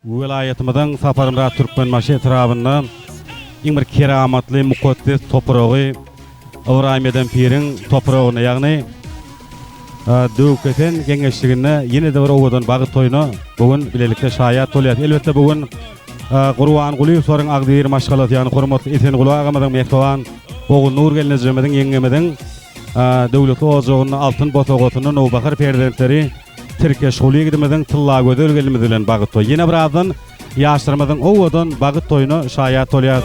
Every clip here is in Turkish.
Vilayatimizin Saparımra Türkmenbaşı etrafında iň bir keramatly mukaddes topragy Ibrahim eden pirin toprağına yani döwketen geňeşligine ýene de bir owadan bagyt toýuny bugün bilelikde şaýat bolýar. Elbetde bugün Gurban Guliýew soraň Agdyr maşgalaty ýani hormatly Esen Gula agamyň mehman oğul Nur gelnejemediň ýeňemediň döwletli ojagyny altyn botogotyny Nowbakar perdelekleri Türkiýe şoly gidemediň tylla gödel gelmedi bilen bagyt toý. Ýene bir azdan ýaşlarymyzyň owadan bagyt toýuny şaýat bolýar.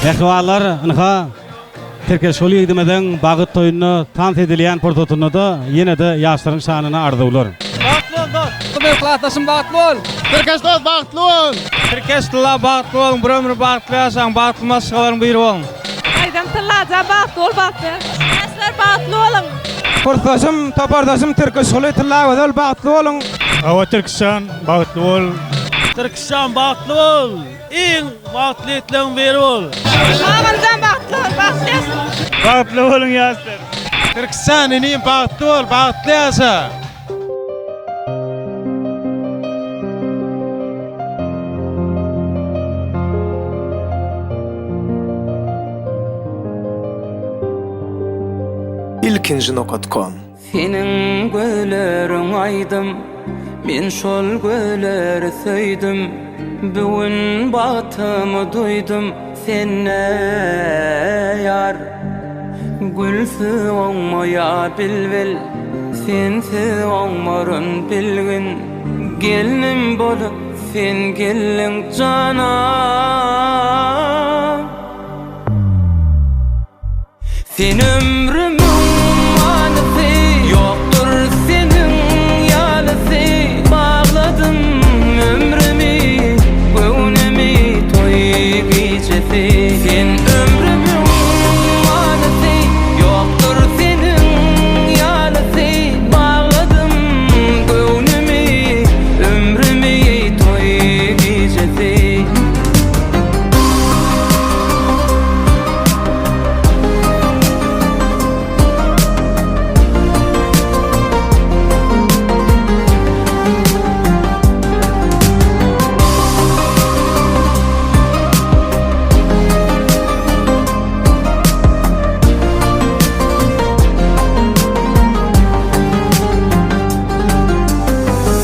Ehwalar ynha Türkiýe şoly gidemediň bagyt toýuny tans edilýän portotuny da ýene de ýaşlaryň şanyna arzuwlar. Bagtly klatasym bagtly. Türkiýe dost bagtly bol. Türkiýe tylla bagtly bol, bir ömür bagtly ýaşaň, bagtly maşgalaryň biri bol. Aýdam tyllaja bagtly bol bagtly. Äsler bagtly bolun. Portotasym, tapartasym Türkiýe şoly tylla gödel bagtly bolun. Awa Türkistan bagtly bol. Türkistan bagtly bol. Iň bagtly etleň biri bol. Amandan bagtly bol, bagtly. Bagtly bolun ýaşlar. Türkistan iniň bagtly bol, bagtly ýaşa. ilkinji.com. Senin gölerin aydım, men şol göleri söydüm. Bugün batımı duydum, senne yar. Gülsü olmaya bilvel, sensi olmarın bilgin. Gelinim bolup sen gelin cana. Sen ömrümün manisi, yoktur senin yalısı. Bağladım ömrümü, gönlümü toy gecesi. Sen ömrümün manisi, yoktur senin yalısı. Bağladım gönlümü, ömrümü toy gecesi.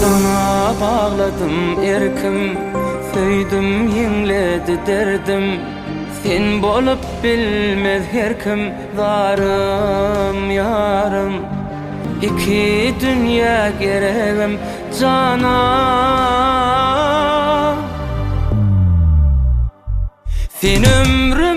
Sana bağladım erkim, söydüm yengledi derdim. Sen bolup bilmez her kim, varım yarım. İki dünya geregim cana. Sen ömrüm